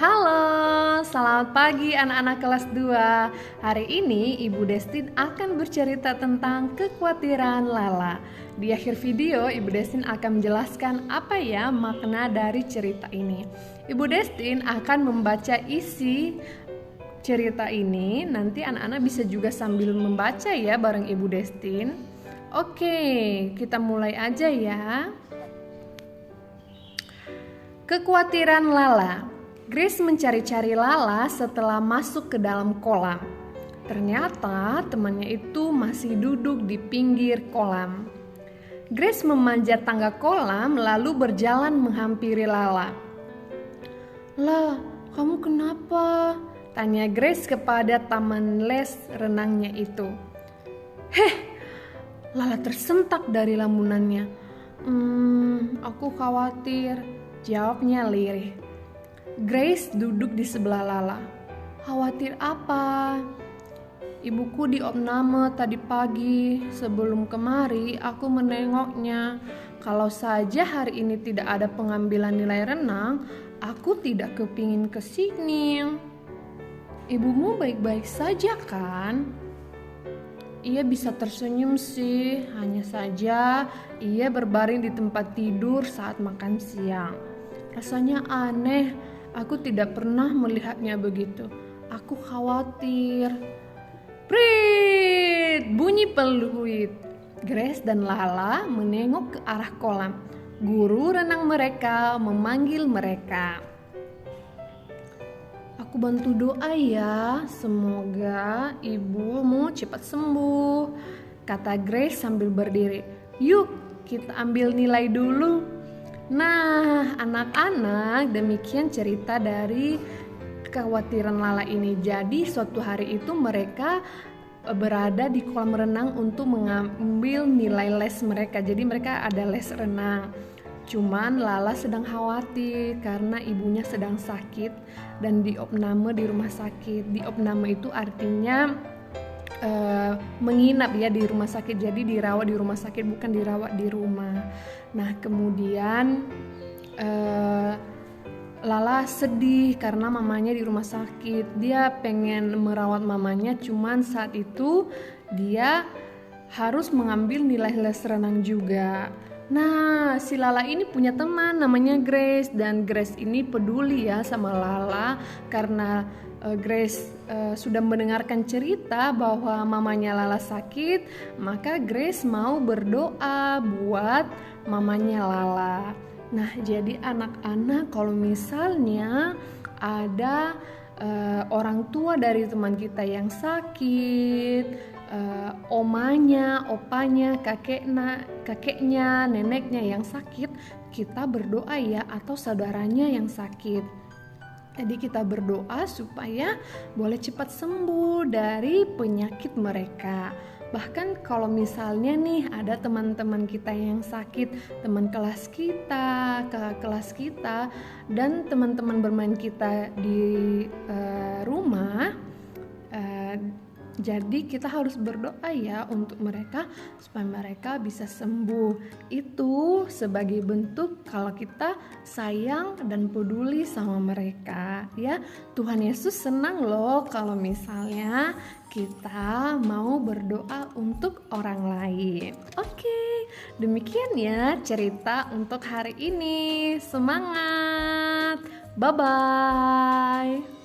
Halo, selamat pagi anak-anak kelas 2. Hari ini Ibu Destin akan bercerita tentang kekhawatiran Lala. Di akhir video, Ibu Destin akan menjelaskan apa ya makna dari cerita ini. Ibu Destin akan membaca isi cerita ini. Nanti anak-anak bisa juga sambil membaca ya bareng Ibu Destin. Oke, kita mulai aja ya. Kekhawatiran Lala. Grace mencari-cari Lala setelah masuk ke dalam kolam. Ternyata temannya itu masih duduk di pinggir kolam. Grace memanjat tangga kolam lalu berjalan menghampiri Lala. "Lah, kamu kenapa?" tanya Grace kepada taman les renangnya itu. Lala tersentak dari lamunannya. Aku khawatir, jawabnya lirih. Grace duduk di sebelah Lala. "Khawatir apa?" "Ibuku diopname tadi pagi. Sebelum kemari aku menengoknya. Kalau saja hari ini tidak ada pengambilan nilai renang, aku tidak kepingin kesini." "Ibumu baik-baik saja kan?" "Ia bisa tersenyum sih, hanya saja ia berbaring di tempat tidur saat makan siang. Rasanya aneh, aku tidak pernah melihatnya begitu. Aku khawatir." Prit! Bunyi peluit. Grace dan Lala menengok ke arah kolam. Guru renang mereka memanggil mereka. "Aku bantu doa ya, semoga ibumu cepat sembuh," kata Grace sambil berdiri. "Yuk, kita ambil nilai dulu." Nah, anak-anak, demikian cerita dari kekhawatiran Lala ini. Jadi suatu hari itu mereka berada di kolam renang untuk mengambil nilai les mereka. Jadi mereka ada les renang. Cuman Lala sedang khawatir karena ibunya sedang sakit dan diopname di rumah sakit. Diopname itu artinya menginap ya di rumah sakit. Jadi dirawat di rumah sakit, bukan dirawat di rumah. Nah, kemudian Lala sedih karena mamanya di rumah sakit. Dia pengen merawat mamanya, cuman saat itu dia harus mengambil nilai les renang juga. Nah, si Lala ini punya teman namanya Grace, dan Grace ini peduli ya sama Lala karena Grace sudah mendengarkan cerita bahwa mamanya Lala sakit, maka Grace mau berdoa buat mamanya Lala. Nah, jadi anak-anak, kalau misalnya ada orang tua dari teman kita yang sakit, omanya, opanya, kakeknya, neneknya yang sakit, kita berdoa ya, atau saudaranya yang sakit. Jadi kita berdoa supaya boleh cepat sembuh dari penyakit mereka. Bahkan kalau misalnya nih ada teman-teman kita yang sakit, teman kelas kita, kakak kelas kita, dan teman-teman bermain kita di rumah, jadi kita harus berdoa ya untuk mereka supaya mereka bisa sembuh. Itu sebagai bentuk kalau kita sayang dan peduli sama mereka ya. Tuhan Yesus senang loh kalau misalnya kita mau berdoa untuk orang lain. Oke, demikian ya cerita untuk hari ini. Semangat. Bye-bye.